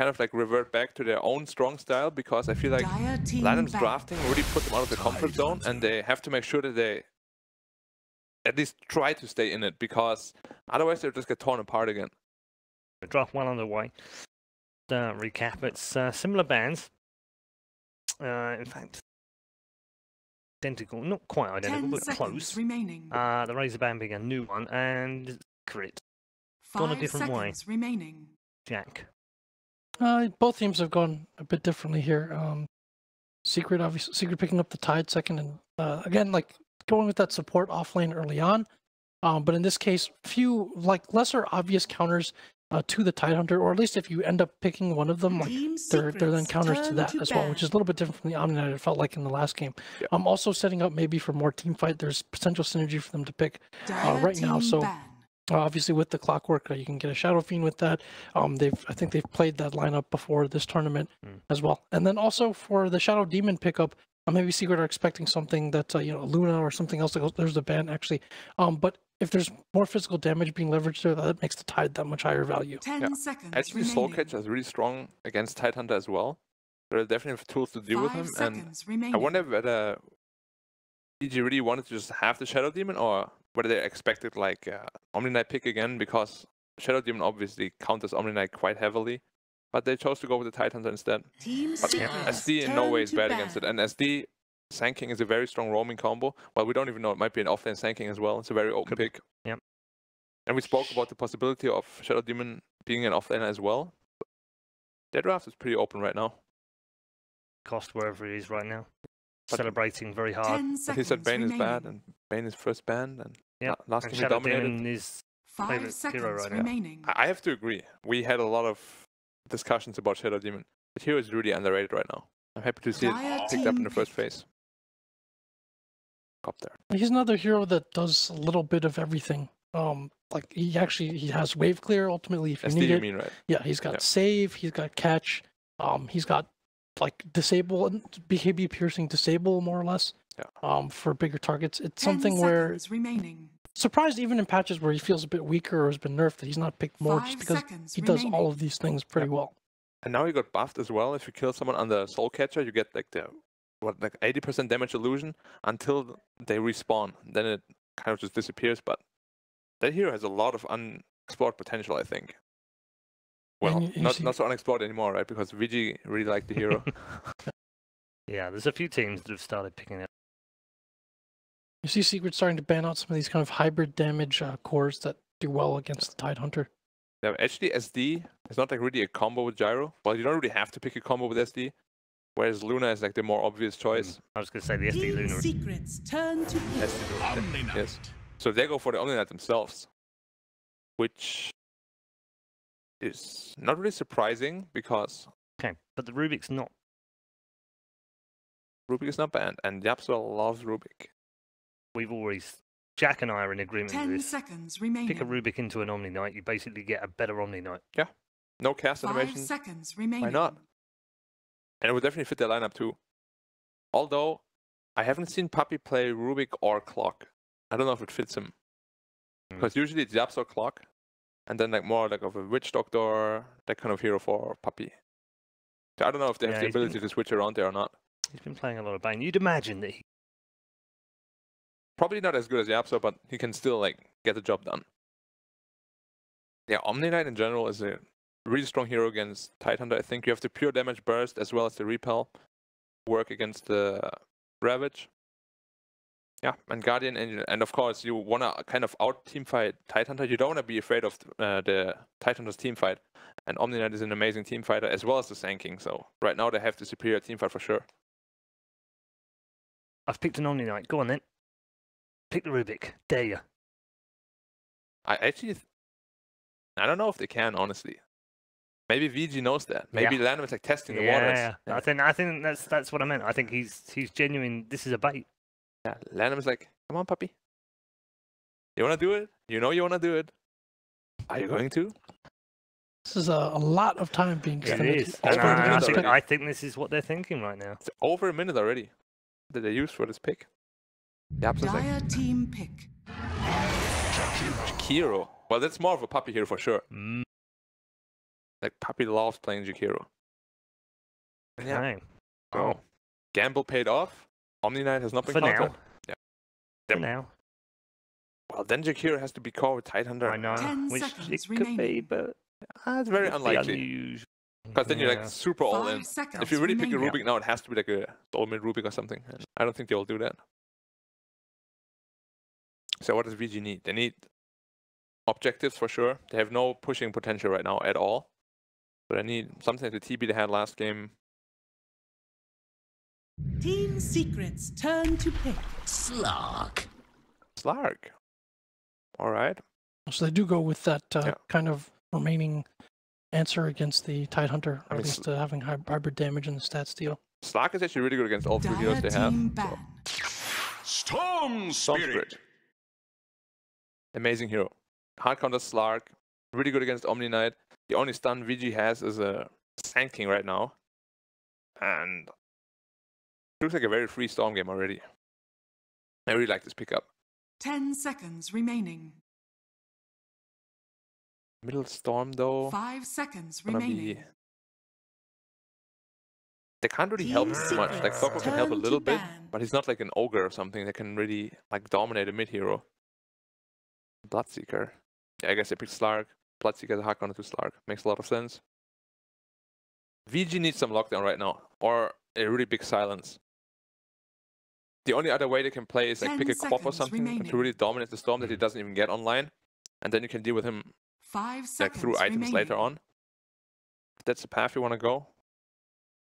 kind of like revert back to their own strong style, because I feel like Lanham's drafting really put them out of the comfort zone, and they have to make sure that they at least try to stay in it, because otherwise they'll just get torn apart again. Draft well underway. Recap, it's similar bands. In fact, identical, not quite identical, but close. Remaining. The Razor Band being a new one, and crit. Gone a different way. Remaining. Jack. Both teams have gone a bit differently here. Secret, obviously, Secret picking up the Tide second, and again, like going with that support off lane early on. But in this case, few like lesser obvious counters to the Tidehunter, or at least if you end up picking one of them, like they're then counters to that as well, which is a little bit different from the Omni-Knight, it felt like in the last game. Yeah. Also setting up maybe for more team fight. There's potential synergy for them to pick right now. So obviously with the Clockwork, you can get a Shadow Fiend with that. I think they've played that lineup before this tournament as well. And then also for the Shadow Demon pickup, maybe Secret are expecting something that Luna or something else that goes. There's a ban actually, but if there's more physical damage being leveraged there, that makes the Tide that much higher value. 10 seconds Actually, Soul Catcher is really strong against Tidehunter as well. There are definitely tools to deal with him, and I wonder whether EG really wanted to just have the Shadow Demon, or whether they expected like Omni-Knight pick again, because Shadow Demon obviously counters Omni-Knight quite heavily, but they chose to go with the Tidehunter instead. But SD in no way is bad against it, and SD Sand King is a very strong roaming combo. Well, we don't even know, it might be an offlane Sand King as well. It's a very open pick. Yep. And we spoke about the possibility of Shadow Demon being an offlaner as well. Their draft is pretty open right now. Cost wherever it is right now. But celebrating very hard. But he said Bane is bad, and Bane is first banned, and last game he Shadow dominated. Demon is favorite hero right now. I have to agree. We had a lot of discussions about Shadow Demon. The hero is really underrated right now. I'm happy to see it picked up in the first phase. Up there. He's another hero that does a little bit of everything. Like he has wave clear ultimately if you need it. Mean, right? Yeah, he's got save, he's got catch, he's got like disable and BKB piercing disable more or less. Yeah. For bigger targets. It's something where surprised even in patches where he feels a bit weaker or has been nerfed that he's not picked more, just because he does all of these things pretty well. And now he got buffed as well. If you kill someone on the Soul Catcher, you get like the 80% damage illusion until they respawn. Then it kind of just disappears. But that hero has a lot of unexplored potential, I think. Well, not so unexplored anymore, right? Because Vici really liked the hero. Yeah, there's a few teams that have started picking it. You see Secret starting to ban out some of these kind of hybrid damage cores that do well against the Tidehunter. Yeah, actually SD is not like really a combo with Gyro. Well, you don't really have to pick a combo with SD. Whereas Luna is like the more obvious choice. I was going to say the SD Luna. Secrets turn to SD, yes. So they go for the Omni-Knight themselves. Which is not really surprising because... Okay, but the Rubik's not. Rubik is not banned, and Yapswell loves Rubik. We've always... Jack and I are in agreement with this. 10 seconds remaining. Pick a Rubik into an Omni-Knight, you basically get a better Omni-Knight. Yeah. No cast animation. 5 seconds remaining. Why not? And it would definitely fit their lineup too. Although, I haven't seen Puppy play Rubik or Clock. I don't know if it fits him. Because usually it's Yaps or Clock. And then like more like of a Witch Doctor, that kind of hero for Puppy. So I don't know if they have the ability to switch around there or not. He's been playing a lot of Bane. You'd imagine that he... Probably not as good as Yapso, but he can still like get the job done. Yeah, Omni-Knight in general is a really strong hero against Tidehunter. I think you have the pure damage burst as well as the repel work against the Ravage. Yeah, and Guardian, and of course you want to kind of out team fight Tidehunter. You don't want to be afraid of the Tidehunter's team fight. And Omni-Knight is an amazing team fighter as well as the Sand King. So right now they have the superior team fight for sure. I've picked an Omni-Knight. Go on then. Pick the Rubik. Dare you. I don't know if they can, honestly. Maybe VG knows that. Maybe Lanham is like testing the waters. Yeah. I think that's what I meant. I think he's genuine. This is a bait. Yeah, Lanham is like, come on, puppy. You want to do it? You know you want to do it. Are you going to? This is a lot of time being spent. It is. I think this is what they're thinking right now. It's over a minute already that they used for this pick. Dire team pick. Hero. Well, that's more of a puppy hero for sure. Like Puppy loves playing Jakiro. And yeah. Okay. So gamble paid off. Omni Knight has not been For countered. now. Yeah. For now. Well, then Jakiro has to be caught with Tidehunter. I know. 10 Which seconds it could remaining. be, but It's very it'd be unlikely. unusual. Because then you're like super all 5 in. seconds If you really pick a remaining. Rubik now, it has to be like a Soulmate Rubik or something. And I don't think they will do that. So what does VG need? They need objectives for sure. They have no pushing potential right now at all. But I need something like the TB they had last game. Team Secret's turn to pick. Slark. Slark. All right. So they do go with that kind of remaining answer against the Tidehunter, or I mean, at least having hybrid damage in the stat steal. Slark is actually really good against all three heroes they have. Team ban. Storm Spirit. Amazing hero. Hard counter Slark. Really good against Omni Knight. The only stun VG has is a Sand King right now. And looks like a very free Storm game already. I really like this pickup. 10 seconds remaining. Middle Storm though. 5 seconds Gonna remaining. be... They can't really help Team too much. Like Secrets Thoko can help a turn to little bit, ban. but he's not like an ogre or something that can really like dominate a mid hero. Bloodseeker. Yeah, I guess I picked Slark. Bloodseeker is a hard counter to Slark. Makes a lot of sense. VG needs some lockdown right now, or a really big silence. The only other way they can play is like 10 pick a Quap or seconds something and to remaining. really dominate the Storm that he doesn't even get online, and then you can deal with him 5 like seconds through items remaining. later on. If that's the path you want to go.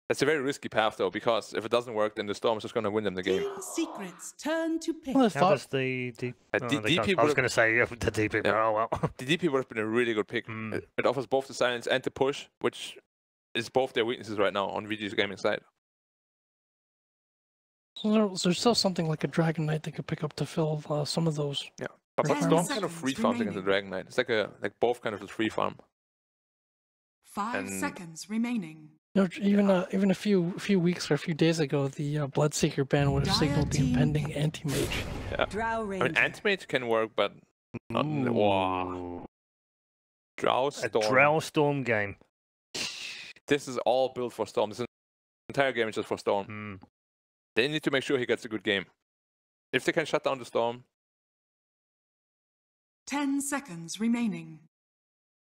That's a very risky path though, because if it doesn't work, then the Storm is just going to win them the game. Team Secret's turn to pick. Well, I How thought does the DP I was would've- going to say the DP, but oh well. The DP would have been a really good pick. Mm. It offers both the silence and the push, which is both their weaknesses right now on VG's gaming side. there's still something like a Dragon Knight they could pick up to fill some of those. Yeah, but 10 Storm kind of seconds free farms against the remaining. Dragon Knight. It's like both kind of just free farm. 5 and- seconds remaining. You know, even a few weeks or a few days ago, the Bloodseeker ban would have Dire signaled the team impending pick. anti-mage. Yeah. Drow I mean, Ranger. Antimage can work, but not. Wow. Drow A Storm. Drow Storm game. This is all built for Storm. This entire game is just for Storm. Mm. They need to make sure he gets a good game. If they can shut down the Storm, 10 seconds remaining.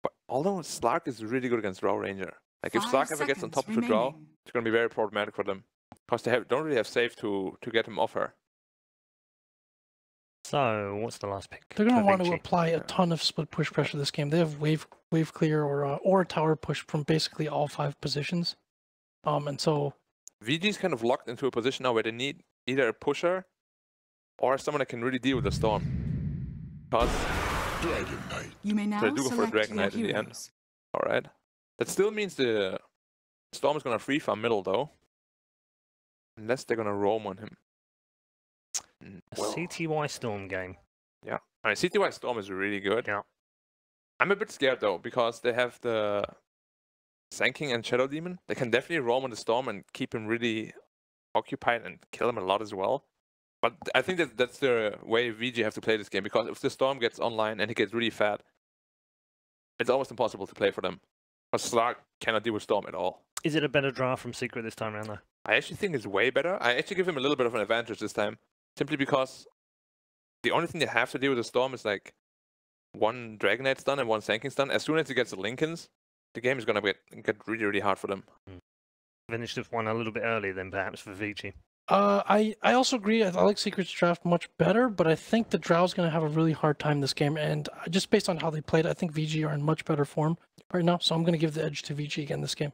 but although Slark is really good against Drow Ranger. Like if 5 Slark ever gets on seconds top of the Drow, remaining. it's going to be very problematic for them. Because they don't really have save to get him off her. So, what's the last pick? They're going to for want to Vici? apply a ton of split push pressure this game. They have wave clear or a tower push from basically all 5 positions. And so VG's kind of locked into a position now where they need either a pusher or someone that can really deal with the Storm. Because, Dragon Knight. You may now So they do go for a select Dragon your Knight in the end. heroes. alright. That still means the Storm is going to free farm middle though. Unless they're going to roam on him. A CTY Storm game. Yeah. I mean, CTY Storm is really good. Yeah. I'm a bit scared though, because they have the Sand King and Shadow Demon. They can definitely roam on the Storm and keep him really occupied and kill him a lot as well. But I think that's the way VG have to play this game, because if the Storm gets online and he gets really fat, it's almost impossible to play for them. Because Slark cannot deal with Storm at all. Is it a better draft from Secret this time around though? I actually think it's way better. I actually give him a little bit of an advantage this time. Simply because the only thing they have to deal with the Storm is like one Dragon Knight stun and one Sand King stun. As soon as he gets the Lincolns, the game is going to get really, really hard for them. Finished with one a little bit earlier than perhaps for Vici. I also agree. I like Secret's draft much better, but I think the Drow's going to have a really hard time this game. And just based on how they played, I think VG are in much better form right now. So I'm going to give the edge to VG again this game.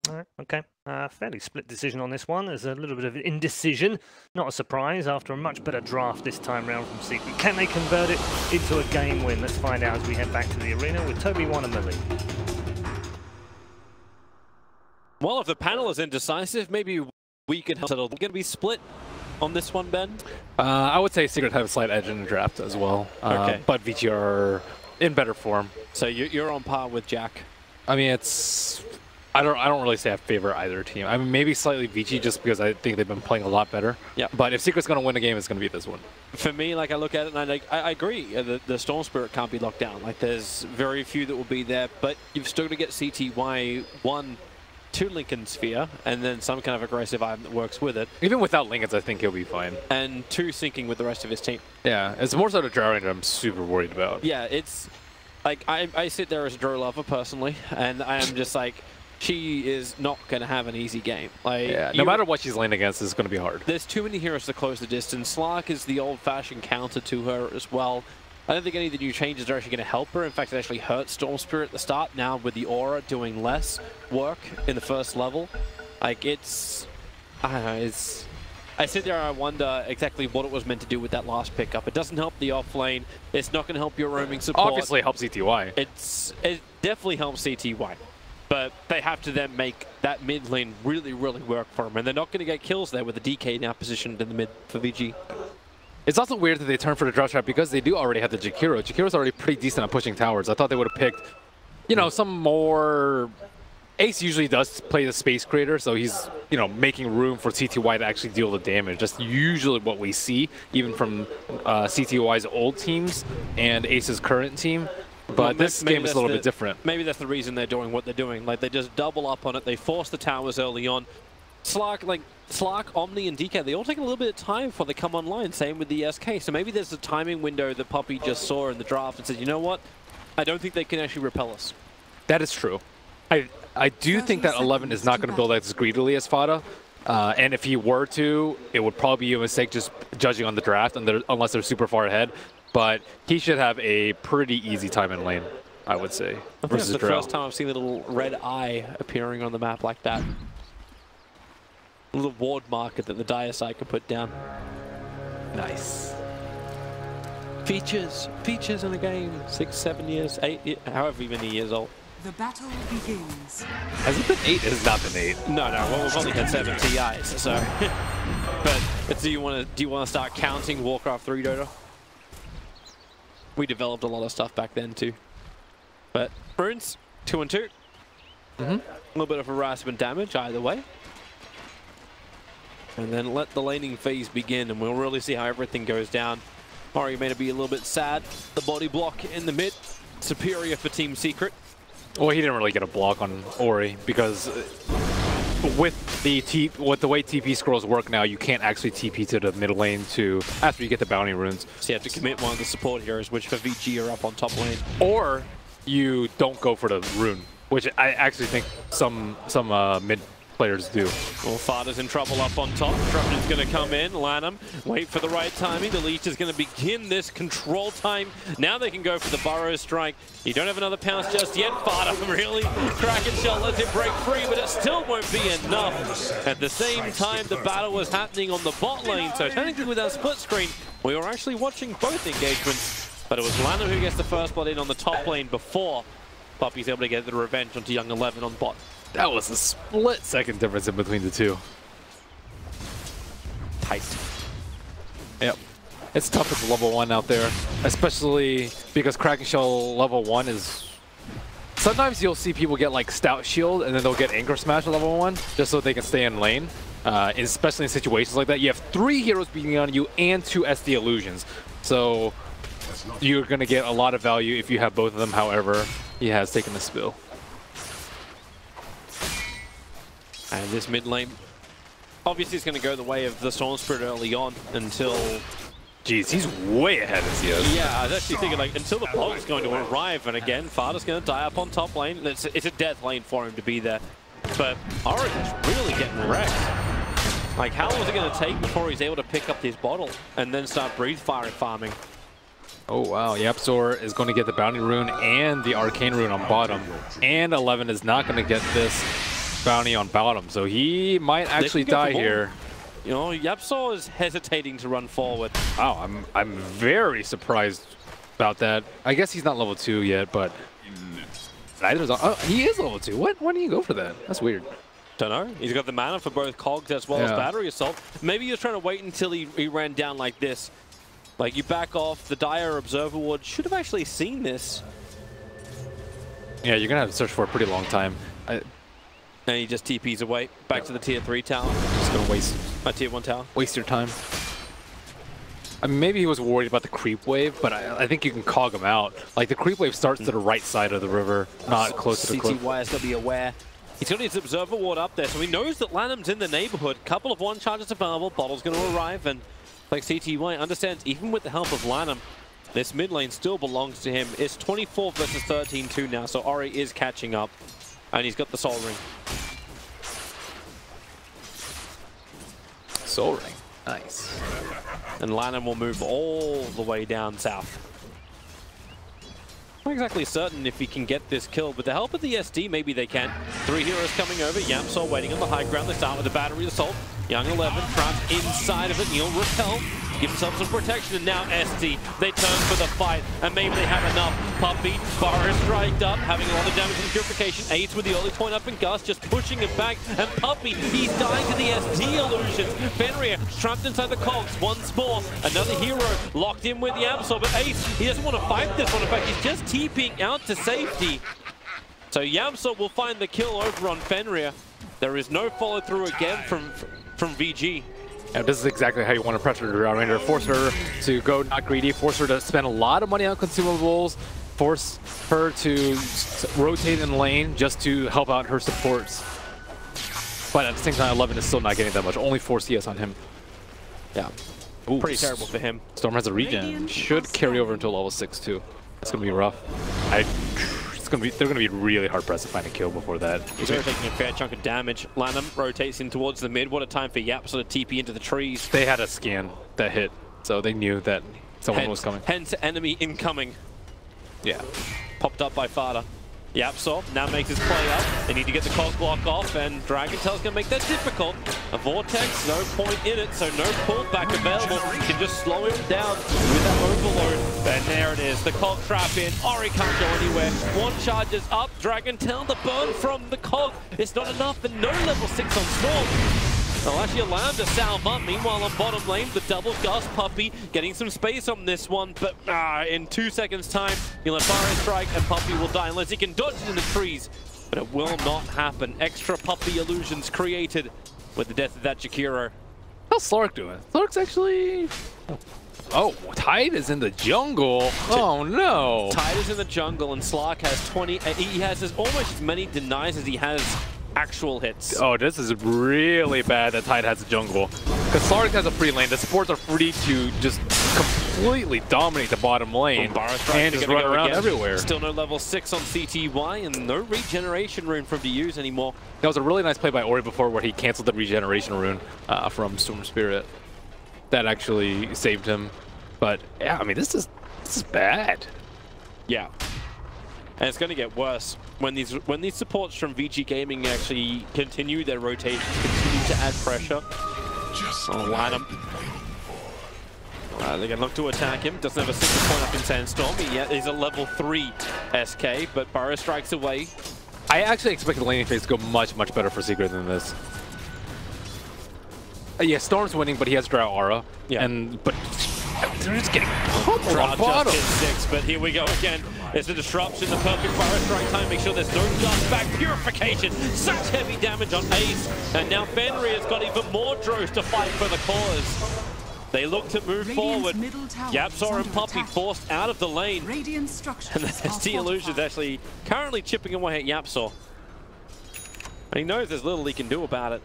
All right, okay. Fairly split decision on this one. There's a little bit of indecision. Not a surprise after a much better draft this time round from Secret. Can they convert it into a game win? Let's find out as we head back to the arena with Toby One and Millie. Well, if the panel is indecisive, maybe we can help settle. Going to be split on this one, Ben? I would say Secret have a slight edge in the draft as well. Okay. But VG are in better form. So you're on par with Jack. I mean, it's I don't really say I favor either team. I mean, maybe slightly Vici just because I think they've been playing a lot better. Yeah. But if Secret's going to win a game, it's going to be this one. For me, like, I look at it and I agree. The Storm Spirit can't be locked down. Like, there's very few that will be there, but you've still got to get CTY 1 to Lincoln Sphere, and then some kind of aggressive item that works with it. Even without Lincolns, I think he'll be fine. And 2 syncing with the rest of his team. Yeah, it's more so the drawing that I'm super worried about. Yeah, it's like I sit there as a draw lover personally, and I am just like, she is not going to have an easy game. Like, yeah, no matter what she's laying against, it's going to be hard. There's too many heroes to close the distance. Slark is the old-fashioned counter to her as well. I don't think any of the new changes are actually going to help her. In fact, it actually hurt Storm Spirit at the start. Now with the Aura doing less work in the first level, like it's, I don't know, it's. I sit there and I wonder exactly what it was meant to do with that last pickup. It doesn't help the off lane. It's not going to help your roaming support. Obviously, it helps CTY. It definitely helps CTY. But they have to then make that mid lane really, really work for them. And they're not going to get kills there with the DK now positioned in the mid for VG. It's also weird that they turn for the drop trap because they do already have the Jakiro. Jakiro's already pretty decent at pushing towers. I thought they would have picked, you know, some more... Ace usually does play the space creator, so he's, you know, making room for CTY to actually deal the damage. That's usually what we see, even from CTY's old teams and Ace's current team. But well, this game is a little bit different. Maybe that's the reason they're doing what they're doing. Like, they just double up on it. They force the towers early on. Slark, Omni, and DK, they all take a little bit of time before they come online. Same with the SK. So maybe there's a timing window that Poppy just saw in the draft and said, you know what? I don't think they can actually repel us. That is true. I do think that 11 is not going to build as greedily as Fada. And if he were to, it would probably be a mistake just judging on the draft unless they're super far ahead. But he should have a pretty easy time in lane, I would say. I think that's the first time I've seen a little red eye appearing on the map like that. A little ward marker that the Dire side can put down. Nice. Features in the game. 6, 7 years, 8, however many years old. The battle begins. Has it been 8? It has not been 8. No. Well, we've only had 7 TIs, so. But do you want to start counting Warcraft 3 Dota? We developed a lot of stuff back then too. But runes 2 and 2. A little bit of harassment damage either way. And then let the laning phase begin, and we'll really see how everything goes down. Ori may be a little bit sad. The body block in the mid, superior for Team Secret. Well, he didn't really get a block on Ori because with the way TP scrolls work now, you can't actually TP to the mid lane after you get the bounty runes. So you have to commit one of the support heroes, which for VG are up on top lane. Or you don't go for the rune, which I actually think some mid players do. Well, Fada's in trouble up on top. Disruption's going to come in. Lanham, wait for the right timing. The leech is going to begin this control time. Now they can go for the Burrow Strike. You don't have another pounce just yet. Fada really Kraken Shell lets it break free, but it still won't be enough. At the same time, the battle was happening on the bot lane, so technically with our split screen, we were actually watching both engagements, but it was Lanham who gets the first blood in on the top lane before Poppy's able to get the revenge onto Young 11 on bot. That was a split-second difference in between the two. Tight. Yep. It's tough at level 1 out there, especially because Kraken Shell level 1 is... Sometimes you'll see people get like Stout Shield and then they'll get Anchor Smash at level 1 just so they can stay in lane. Especially in situations like that. You have 3 heroes beating on you and 2 SD Illusions. So you're going to get a lot of value if you have both of them. However, he has taken the spill. And this mid lane, obviously it's going to go the way of the Storm Spirit early on until... Jeez, he's way ahead as he is. Yeah, I was actually thinking like until the block is going to arrive, and again, Fada's going to die up on top lane. It's a death lane for him to be there. But Ori is really getting wrecked. Like, how long is it going to take before he's able to pick up his bottle and then start breathe fire farming? Oh wow, Yapzor is going to get the bounty rune and the arcane rune on bottom. And 11 is not going to get this bounty on bottom, so he might actually die here. You know, Yapzor is hesitating to run forward. Wow, I'm very surprised about that. I guess he's not level 2 yet, but neither is he is level 2. Why didn't you go for that? That's weird. Don't know. He's got the mana for both cogs as well as battery assault. Maybe he was trying to wait until he ran down like this. Like, you back off, the Dire Observer Ward should have actually seen this. Yeah, you're going to have to search for a pretty long time. And he just TPs away, back to the tier 3 tower. Just gonna waste A tier 1 tower. your time. I mean, maybe he was worried about the creep wave, but I think you can cog him out. Like, the creep wave starts to the right side of the river, not close to the cliff. CTY has got to be aware. He's got his observer ward up there, so he knows that Lanham's in the neighborhood. Couple of one charges available, Bottle's going to arrive, and like CTY understands, even with the help of Lanham, this mid lane still belongs to him. It's 24 versus 13-2 now, so Ori is catching up, and he's got the Soul Ring. Soul Ring. Nice. And Lanham will move all the way down south. Not exactly certain if he can get this kill. With the help of the SD, maybe they can. 3 heroes coming over. Yamsol waiting on the high ground. They start with the battery assault. Young 11 trapped inside of it. He'll repel. Give himself some protection. And now SD. They turn for the fight. And maybe they have enough. Puppy. Burrow striked up. Having a lot of damage and purification. AIDS with the early point up in Gus. Just pushing it back. And Puppy. He's dying to the SD illusions. Fenrir trapped inside the cogs. Once more. Another hero locked in with Yamsol. But Ace, he doesn't want to fight this one. In fact, he's just TPing out to safety. So Yamsol will find the kill over on Fenrir. There is no follow through again from VG. Yeah, this is exactly how you want to pressure the Ground Ranger. Force her to go not greedy, force her to spend a lot of money on consumables, force her to rotate in lane just to help out her supports. But at the same time, 11 is still not getting that much. Only 4 CS on him. Yeah. Ooh, pretty terrible for him. Storm has a regen. Should carry over until level 6 too. It's gonna be rough. They're gonna be really hard pressed to find a kill before that. He's already taking a fair chunk of damage. Lanham rotates in towards the mid. What a time for Yap sort of TP into the trees. They had a scan that hit, so they knew that someone was coming. Hence enemy incoming. Yeah. Popped up by Fada. Yapsol now makes his play up. They need to get the cog block off, and Dragon Tail's gonna make that difficult. A Vortex, no point in it, so no pullback available. You can just slow him down with that overload. And there it is, the cog trap in. Ori can't go anywhere. One charges up, Dragon Tail, the burn from the cog. It's not enough, and no level 6 on Storm. They'll actually allow him to salve up. Meanwhile, on bottom lane, the double Gus Puppy getting some space on this one, but in 2 seconds' time, he'll let Fire strike and Puppy will die unless he can dodge it in the trees. But it will not happen. Extra Puppy illusions created with the death of that Jakiro. How's Slark doing? Slark's actually... Oh, Tide is in the jungle. Oh no. Tide is in the jungle and Slark has 20... He has almost as many denies as he has actual hits. Oh, this is really bad that Tide has a jungle. Because Slark has a free lane. The supports are free to just completely dominate the bottom lane and just run around everywhere. Still no level 6 on CTY and no regeneration rune for him to use anymore. That was a really nice play by Ori before where he canceled the regeneration rune from Storm Spirit. That actually saved him. But yeah, I mean, this is bad. Yeah. And it's going to get worse when these supports from Vici Gaming actually continue their rotation, continue to add pressure. Oh, Lanham. They're going to look to attack him. Doesn't have a single point up in Sandstorm. He's a level 3 SK, but Burrow strikes away. I actually expected the laning phase to go much better for Secret than this. Yeah, Storm's winning, but he has Drow Aura. Yeah. But they're just getting pummeled on bottom. Just hit 6, but here we go again. There's a disruption, the perfect Fire strike time. Make sure there's no dust back. Purification. Such heavy damage on Ace. And now Fenrir's got even more drones to fight for the cause. They look to move forward. Yapsor and Puppy forced out of the lane. And the SD Illusion's actually currently chipping away at Yapsor. And he knows there's little he can do about it.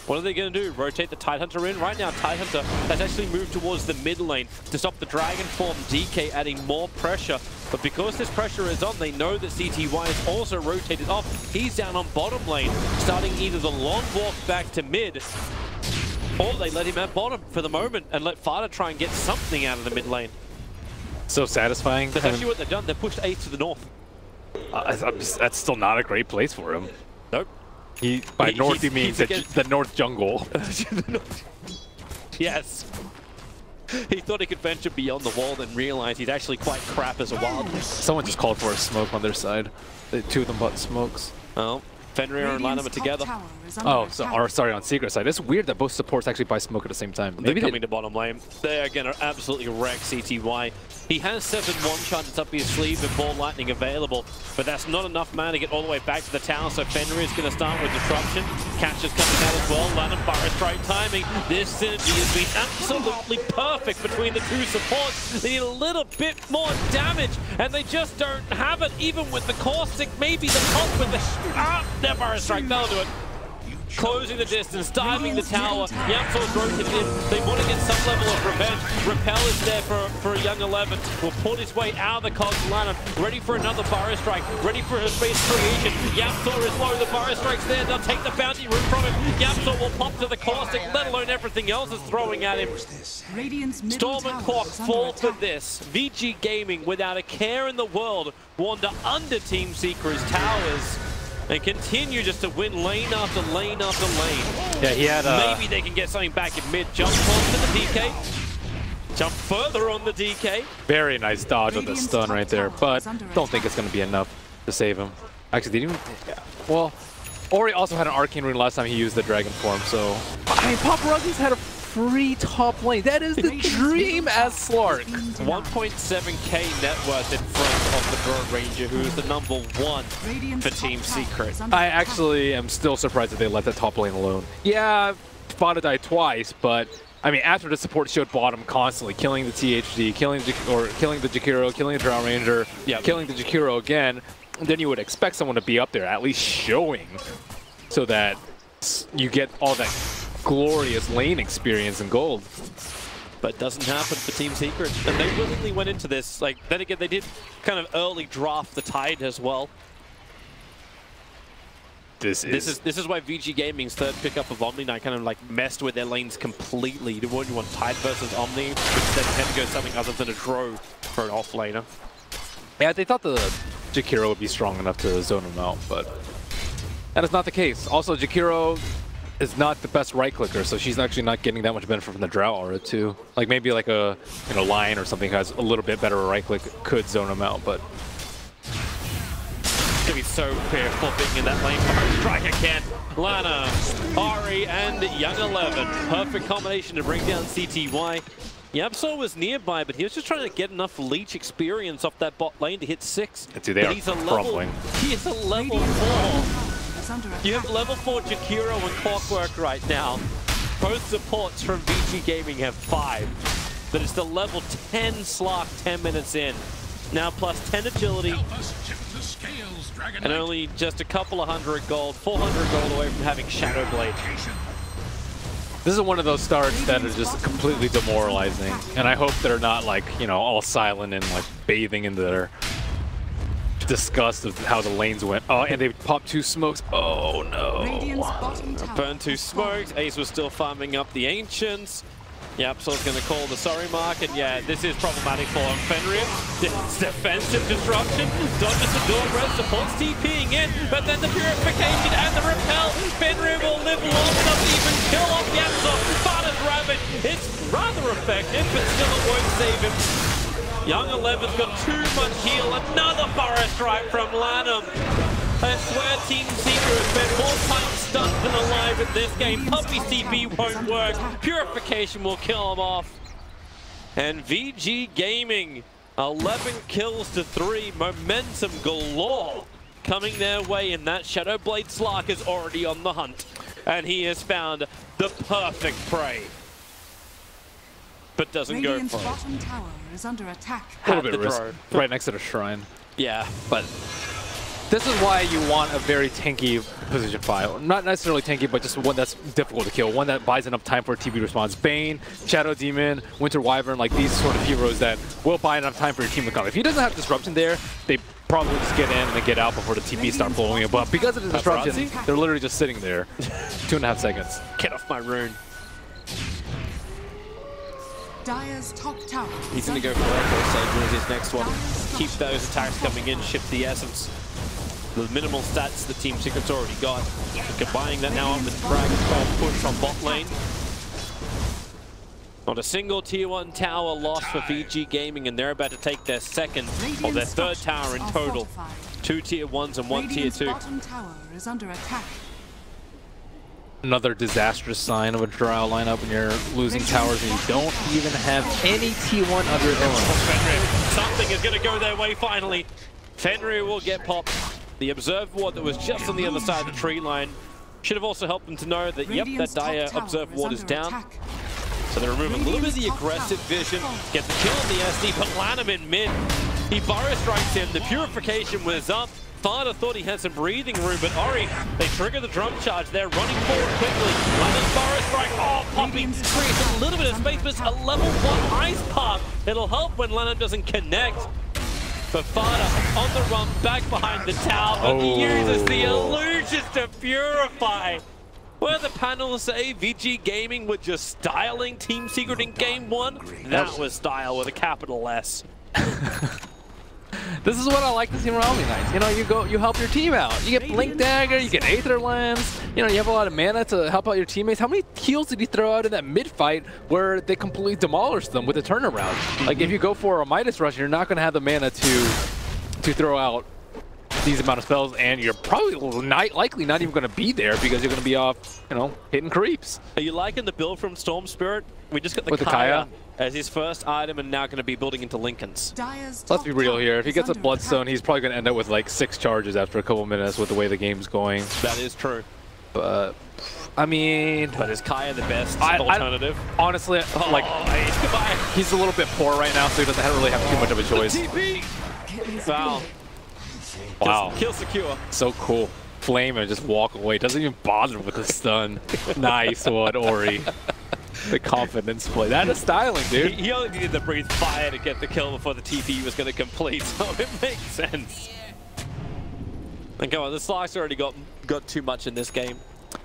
What are they going to do? Rotate the Tidehunter in? Right now, Tidehunter has actually moved towards the mid lane to stop the Dragon Form DK, adding more pressure. But because this pressure is on, they know that CTY is also rotated off. He's down on bottom lane, starting either the long walk back to mid, or they let him at bottom for the moment and let Fada try and get something out of the mid lane. So satisfying. That's actually what they've done. They've pushed Ace to the north. That's still not a great place for him. Nope. By north, he means the north jungle. Yes. He thought he could venture beyond the wall and realized he's actually quite crap as a wild. Someone just called for a smoke on their side. The two of them bought smokes. Well, Fenrir and Lanham are together. Oh, so, or sorry, on Secret side. It's weird that both supports actually buy smoke at the same time. Maybe they're coming to bottom lane. They, again, are absolutely wrecked CTY. He has 7 one-shots up his sleeve and Ball Lightning available, but that's not enough mana to get all the way back to the tower, so Fenrir is going to start with Disruption. Catch is coming out as well. Lanham, Burrow Strike timing. This synergy has been absolutely perfect between the two supports. They need a little bit more damage, and they just don't have it, even with the Caustic, maybe the pop with the... their Burrow Strike, they'll do it. Closing the distance, diving the tower. Yamsor's rotated in. They want to get some level of revenge. Repel is there for a young 11. Will pull his way out of the cogs. Lanham ready for another Burrow Strike. Ready for a space creation. Yamsor is low. The Burrow Strike's there. They'll take the bounty route from him. Yamsor will pop to the Caustic, let alone everything else is throwing at him. Storm and Quark fall for this. Vici Gaming, without a care in the world, wander under Team Secret's towers and continue just to win lane after lane after lane. Yeah, he had maybe they can get something back in mid. Jump close to the DK. Jump further on the DK. Very nice dodge with the stun right there, but don't think it's going to be enough to save him. Actually, didn't even... Yeah. Well, Ori also had an Arcane Rune last time he used the Dragon form, so... I mean, Paparazzi's had a free top lane. That is the dream as Slark. 1.7k net worth in front of the Burn Ranger, who is the #1 for Team Secret. I actually am still surprised that they let the top lane alone. Yeah, Fada died twice, but I mean, after the support showed bottom constantly, killing the THD, killing the Jakiro, killing the Drow Ranger, killing the Jakiro again, then you would expect someone to be up there, at least showing, so that you get all that glorious lane experience in gold. But it doesn't happen for Team Secret. And they willingly went into this. Like, then again, they did kind of early draft the Tide as well. This is why Vici Gaming's third pickup of Omni Knight kind of like messed with their lanes completely. You want Tide versus Omni, which then had to go something other than a Drow for an offlaner. Yeah, they thought the Jakiro would be strong enough to zone him out, but that is not the case. Also, Jakiro is not the best right clicker, so she's actually not getting that much benefit from the Drow aura too. Like maybe like a Lion or something has a little bit better right click could zone him out, but it's gonna be so fearful being in that lane. Burrow Strike again. Lana, Ari, and Young 11. Perfect combination to bring down CTY. Yamsor was nearby, but he was just trying to get enough leech experience off that bot lane to hit 6. Dude, they are crumbling. He is a level 4. You have level 4 Jakiro and Clockwork right now. Both supports from Vici Gaming have 5. But it's the level 10 Slark 10 minutes in. Now plus 10 agility. And only just a couple of 100 gold, 400 gold away from having Shadow Blade. This is one of those starts that are just completely demoralizing. And I hope they're not like, all silent and like bathing in their disgust of how the lanes went. Oh, and they popped 2 smokes. Oh no. Burn 2 smokes. Ace was still farming up the Ancients. Yapsor's going to call the sorry mark, and yeah, this is problematic for Fenrir. Defensive disruption. Dodges the door breath, supports TPing in, but then the purification and the repel. Fenrir will live long enough to even kill off Yapsor. Fada's Rabbit. It's rather effective, but still it won't save him. Young 11's got too much heal. Another Burrow Strike from Lanham. I swear Team Secret has been more time stunned than alive in this game. Puppy CP won't work. Purification will kill him off. And Vici Gaming, 11 kills to 3. Momentum galore coming their way, and that Shadow Blade Slark is already on the hunt. And he has found the perfect prey. But doesn't go for it. Bottom tower is under attack. A little bit risky. Right next to the shrine. Yeah. But this is why you want a very tanky position file. Not necessarily tanky, but just one that's difficult to kill. One that buys enough time for a TP response. Bane, Shadow Demon, Winter Wyvern, like these sort of heroes that will buy enough time for your team to come. If he doesn't have disruption there, they probably just get in and then get out before the TP start blowing it. But because of the disruption, they're literally just sitting there. 2.5 seconds. Get off my rune. Dire's top tower. He's going to go for Echo Sage with his next one. Keep those attacks coming in, shift the essence. The minimal stats the Team Secret's already got. Combining that now up with Dragon Ball push on bot lane. Not a single tier 1 tower lost for Vici Gaming, and they're about to take their second or their third tower in total. 2 tier 1s and 1 tier Radiant's 2. bottom tower is under attack. Another disastrous sign of a Drow lineup when you're losing towers and you don't even have any T1 under your own. Something is going to go their way finally. Fenrir will get popped. The Observe Ward that was just on the other side of the tree line should have also helped them to know that, yep, that dire Observe Ward is down. Attack. So they remove a little bit of the aggressive vision, get the kill on the SD, but Lanham in mid. He burrow strikes him, the purification was up. Farder thought he had some breathing room, but Ori, they trigger the drum charge. They're running forward quickly. Lanham's burrow strike, oh, Poppy creates a little bit of space, but it's a level 1 ice path. It'll help when Lanham doesn't connect. But Farder on the run, back behind the tower, but he uses the illusions to purify. Where the panel say Vici Gaming were just styling Team Secret in Game 1, that was style with a capital S. This is what I like to see from Omni Knights. You know, you help your team out. You get Blink Dagger, you get Aether Lens, you know, you have a lot of mana to help out your teammates. How many heals did he throw out in that mid fight where they completely demolished them with a turnaround? Like, if you go for a Midas Rush, you're not going to have the mana to throw out these amount of spells, and you're probably likely not even going to be there because you're going to be off, you know, hitting creeps. Are you liking the build from Storm Spirit? We just got the With Kaya as his first item and now going to be building into Lincoln's. Let's be real here. If he gets a Bloodstone, he's probably going to end up with like 6 charges after a couple minutes with the way the game's going. That is true. But, I mean... But is Kaya the best alternative? Honestly, like, he's a little bit poor right now, so he doesn't really have too much of a choice. Wow. Wow. Kill secure. So cool. Flame and just walk away. Doesn't even bother with the stun. Nice one, Ori. The confidence play. That is styling, dude. He only needed to breathe fire to get the kill before the TP was going to complete, so it makes sense. And come on, the Slicer already got too much in this game.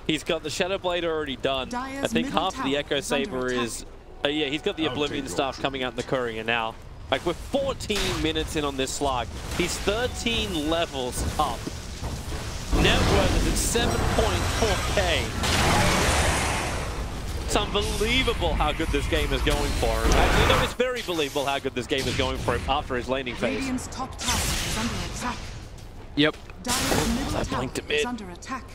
He's got the Shadow Blade already done. I think half of the Echo Saber is... yeah, he's got the Oblivion Staff coming out in the courier now. Like, we're 14 minutes in on this slog. He's 13 levels up. Net worth is at 7.4k. It's unbelievable how good this game is going for him. Actually, no, it's very believable how good this game is going for him after his laning phase. Radiant's top tower is under attack. Yep. Dire's middle blinked a tower bit. is under attack.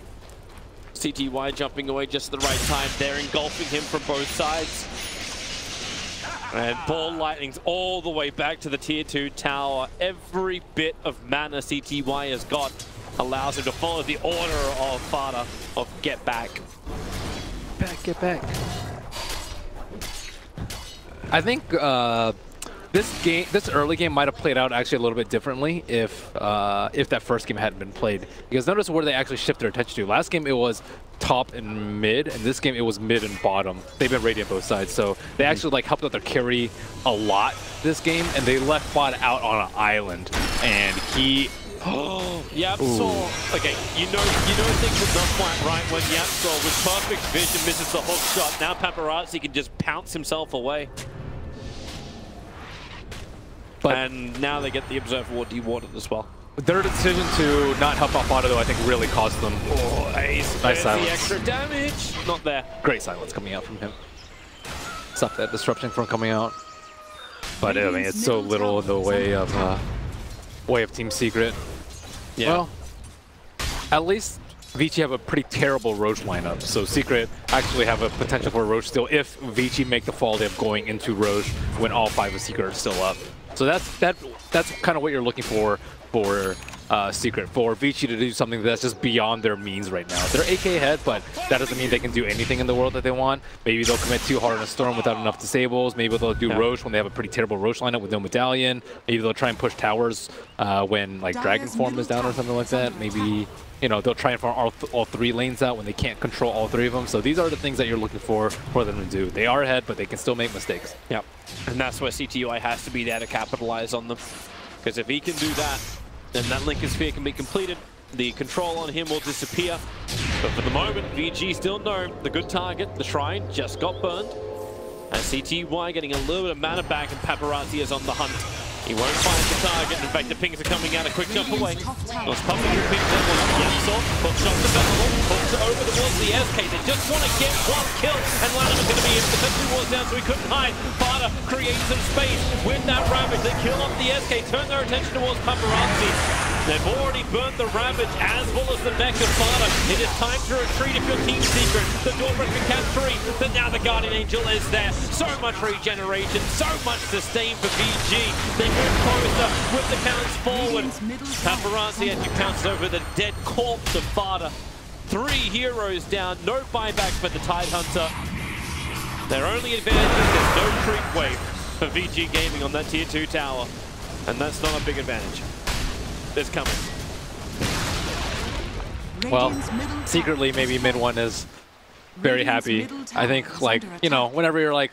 CTY jumping away just at the right time. They're engulfing him from both sides. And Ball Lightning's all the way back to the tier 2 tower. Every bit of mana CTY has got allows him to follow the order of Fada of get back. Get back. I think this early game might have played out actually a little bit differently if that first game hadn't been played. Because notice where they actually shift their attention to. Last game it was top and mid, and this game it was mid and bottom. They've been radiant both sides, so they actually like helped out their carry a lot this game, and they left Fada out on an island, and he. Yapsor. Okay, you know things are not quite right when Yapsor with perfect vision misses the hook shot. Now Paparazzi can just pounce himself away. But and now they get the Observe Ward dewatered as well. Their decision to not help out Fada, though, I think really cost them. Oh, nice silence. The extra damage. Not there. Great silence coming out from him. Stop that disruption from coming out. But I mean, it's so little in the way of Team Secret. Yeah. Well, at least Vici have a pretty terrible Roche lineup, so Secret actually have a potential for Roche still if Vici make the fall they have going into Roche when all 5 of Secret are still up. So that's kind of what you're looking for Secret, for Vici to do something that's just beyond their means right now. They're AK ahead, but that doesn't mean they can do anything in the world that they want. Maybe they'll commit too hard on a Storm without enough disables. Maybe they'll do Roche when they have a pretty terrible Roche lineup with no Medallion. Maybe they'll try and push towers when like Dragon Form is down or something like that. Maybe, you know, they'll try and farm all 3 lanes out when they can't control all 3 of them. So these are the things that you're looking for them to do. They are ahead, but they can still make mistakes. Yep. And that's where CTUI has to be there to capitalize on them. Because if he can do that, then that Lincoln Sphere can be completed. The control on him will disappear. But for the moment, VG still know the good target, the Shrine, just got burned. And CTY getting a little bit of mana back, and Paparazzi is on the hunt. He won't find the target. In fact, the pings are coming out a quick jump away. Those pumping pings that will Yapsor. Hook shot available. Hooks over towards the SK. They just want to get one kill. And Lanham is going to be in. The country was down, so he couldn't hide. Fada creates some space with that Ravage. They kill off the SK. Turn their attention towards Paparazzi. They've already burnt the Ravage as well as the Mech of Fada. It is time to retreat if you're Team Secret. The Dawnbreaker can 3, but now the Guardian Angel is there. So much regeneration, so much sustain for VG. They move closer with the counts forward. Paparazzi as you pounce over the dead corpse of Fada. 3 heroes down, no buyback for the Tidehunter. Their only advantage is there's no creep wave for VG Gaming on that tier 2 tower. And that's not a big advantage. It's coming. Well, secretly maybe mid one is very happy. I think, like, you know, whenever you're like,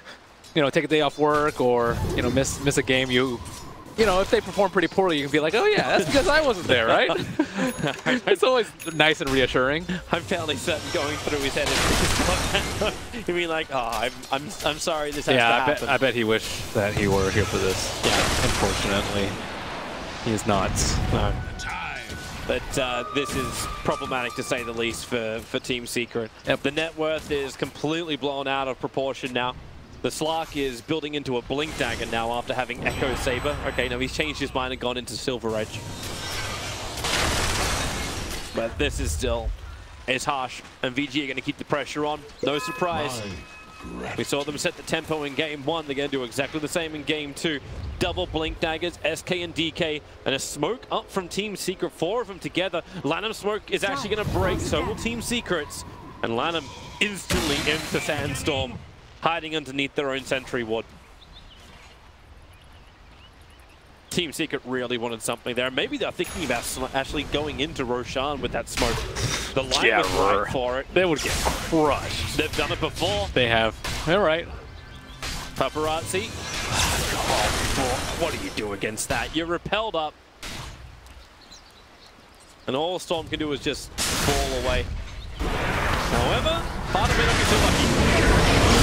you know, take a day off work or, you know, miss a game, you know, if they perform pretty poorly, you can be like, oh yeah, that's because I wasn't there, right? It's always nice and reassuring. I'm fairly certain going through his head. You mean like, oh, I'm sorry this has to happen. I bet he wished that he were here for this. Yeah, unfortunately, he is not. No. But this is problematic to say the least for Team Secret. Yep. The net worth is completely blown out of proportion now. The Slark is building into a Blink Dagger now after having Echo Saber. Okay, now he's changed his mind and gone into Silver Edge. But this is still, it's harsh. And VG are going to keep the pressure on. No surprise. We saw them set the tempo in game 1. They're going to do exactly the same in game 2. Double Blink Daggers, SK and DK, and a smoke up from Team Secret. 4 of them together. Lanham smoke is actually going to break, so will Team Secrets. And Lanham instantly into Sandstorm, hiding underneath their own sentry ward. Team Secret really wanted something there. Maybe they're thinking about actually going into Roshan with that smoke. The line was right for it. They would get crushed. They've done it before. They have. All right. Paparazzi. Oh, what do you do against that? You're repelled up. And all Storm can do is just fall away. However, part of it will be too lucky.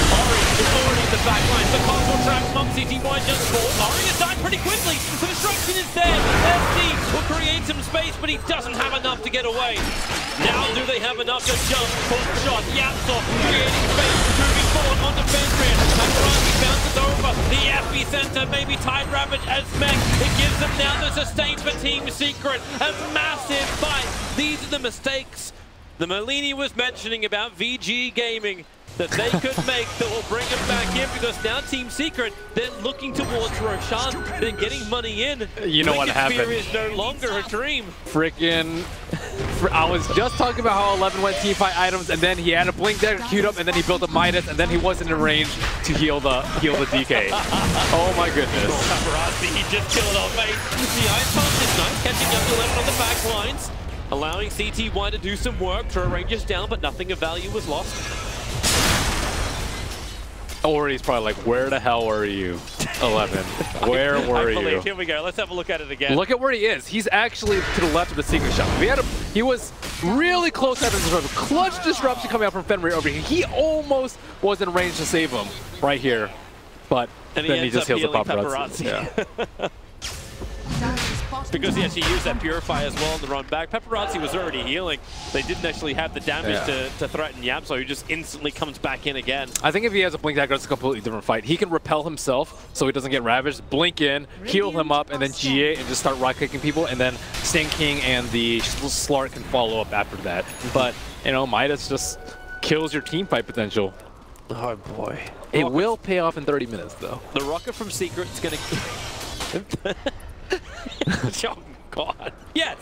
Ori is already in the back line. The console trap from CTY just falls. Ori has died pretty quickly. The destruction is there. SD will create some space, but he doesn't have enough to get away. Now do they have enough to jump? Full shot. Yapsor creating space, moving forward onto Fenrir. Paparazzi bounces over. The epicenter, maybe Tide Ravage as Mech. It gives them now the sustain for Team Secret. A massive fight. These are the mistakes the Malini was mentioning about VG Gaming that they could make that will bring them back in, because now Team Secret, they're looking towards Roshan. They're getting money in. You know what happened? is no longer a dream. Freaking... I was just talking about how 11 went teamfight items, and then he had a Blink Dagger queued up, and then he built a Midas, and then he wasn't in range to heal the DK. Oh my goodness. Paparazzi, he just killed our mate. The Ice Pump is nice, catching up the 11 on the back lines, allowing CTY to do some work. Throw ranges down, but nothing of value was lost. Or he's probably like, where the hell were you, 11? Where were you? Here we go. Let's have a look at it again. Look at where he is. He's actually to the left of the secret shop. He was really close at the disruption. Clutch disruption coming out from Fenrir over here. He almost was in range to save him right here. But then he just heals the paparazzi. Yeah. Because he actually used that Purify as well on the run back. Paparazzi was already healing. They didn't actually have the damage to threaten Yapso, who just instantly comes back in again. I think if he has a Blink Dagger, it's a completely different fight. He can repel himself so he doesn't get ravaged, blink in, heal him up, and then GA and just start right-clicking people, and then Sting King and the Slark can follow up after that. But, you know, Midas just kills your team fight potential. Oh boy. It will pay off in 30 minutes, though. The rocket from Secret's gonna... Oh God! Yes,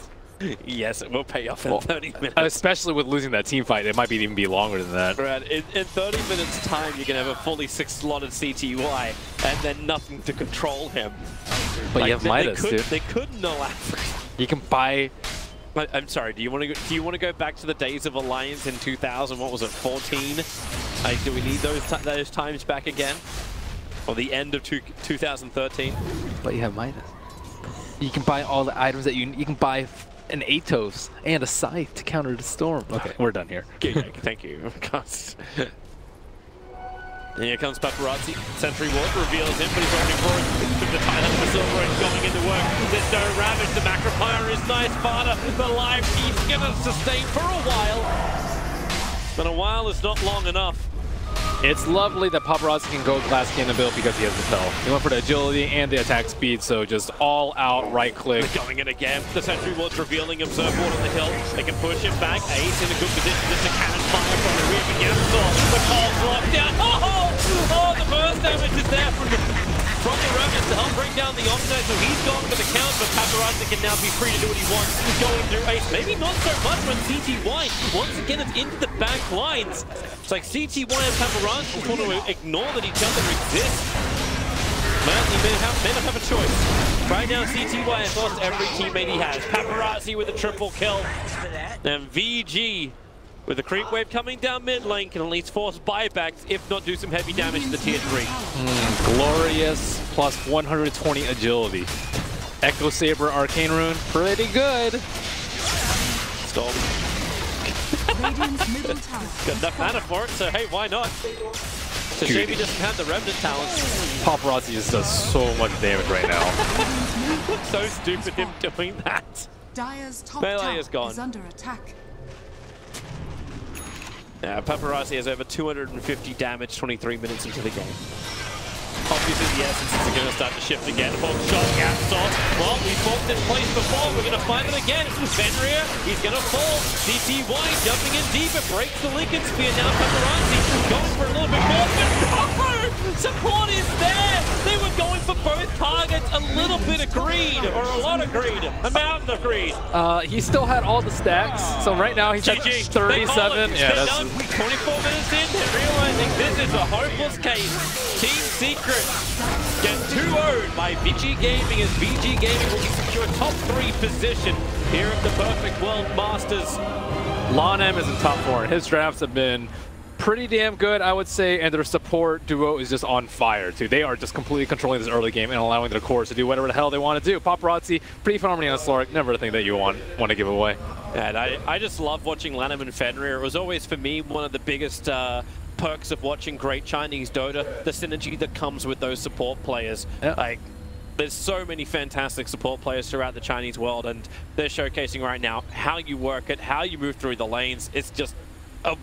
yes, it will pay off in 30 minutes. Especially with losing that team fight, it might even be longer than that. Brad, in 30 minutes' time, you're gonna have a fully 6-slotted CTY, and then nothing to control him. But like, you have Midas, dude. They couldn't allow. You can buy. I'm sorry. Do you want to go back to the days of Alliance in 2000? What was it, 14? Like, do we need those times back again? Or the end of 2013? But you have Midas. You can buy all the items that you can buy an Atos and a Scythe to counter the storm. Okay, we're done here. Thank you. And here comes Paparazzi. Sentry Ward reveals him, but he's already brought the Tidehunter for Silver and going into work. There's no Ravage. The Macropyre is nice. Fada, the live he's gonna sustain for a while. But a while is not long enough. It's lovely that Paparazzi can go glass cannon build because he has repel. He went for the agility and the attack speed, so just all out right click. They're going in again. The sentry ward's revealing, observe ward on the hill. They can push him back. Ace in a good position. Just a cannon fire from the rear. But yes, the call's locked down. Oh, the burst damage is there from the Revenant to help bring down the Omni. So he's gone for the count, but Paparazzi can now be free to do what he wants. Going through Ace. Maybe not so much when CTY once again is into the back lines. It's like CTY and Paparazzi want to ignore that each other exists. Man, he may not have a choice. Right now, CTY has lost every teammate he has. Paparazzi with a triple kill. And VG with the creep wave coming down mid lane can at least force buybacks, if not do some heavy damage to the tier 3. Glorious plus 120 agility. Echo Saber Arcane Rune, pretty good. Storm. Radiant's middle tower. Got enough mana for it, so hey, why not? It's a shame he doesn't have the Revenant talent. Paparazzi just does so much damage right now. Looks so stupid him doing that. Dire's top Melee tower is gone. is under attack. Yeah, Paparazzi has over 250 damage 23 minutes into the game. Obviously the essences are going to start to shift again. Hook shot, gap shot. Well, we fought this place before. We're going to find it again. Fenrir, he's going to fall. CTY jumping in deeper, breaks the Lincoln Spear. Now Paparazzi going for a little bit more. But no! Support is there! They were going for both targets. A little bit of greed, or a lot of greed. A mountain of greed. He still had all the stacks, so right now he's at GG. 37. Yeah, that's done. 24 minutes in, they're realizing this is a hopeless case. Team Secret get 2-0'd by Vici Gaming, as Vici Gaming will secure top 3 position here at the Perfect World Masters. Lanem is in top 4, and his drafts have been pretty damn good, I would say, and their support duo is just on fire, too. They are just completely controlling this early game and allowing their cores to do whatever the hell they want to do. Paparazzi, pretty phenomenal on Sloric, never a thing that you want to give away. And I just love watching Lanham and Fenrir. It was always, for me, one of the biggest perks of watching great Chinese Dota, the synergy that comes with those support players. Yeah. Like, there's so many fantastic support players throughout the Chinese world, and they're showcasing right now how you work it, how you move through the lanes. It's just a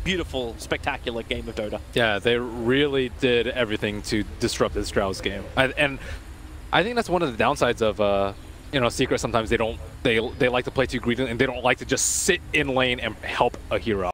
beautiful, spectacular game of Dota. Yeah, they really did everything to disrupt this Strauss game. And I think that's one of the downsides of you know, Secret. Sometimes they like to play too greedily, and they don't like to just sit in lane and help a hero.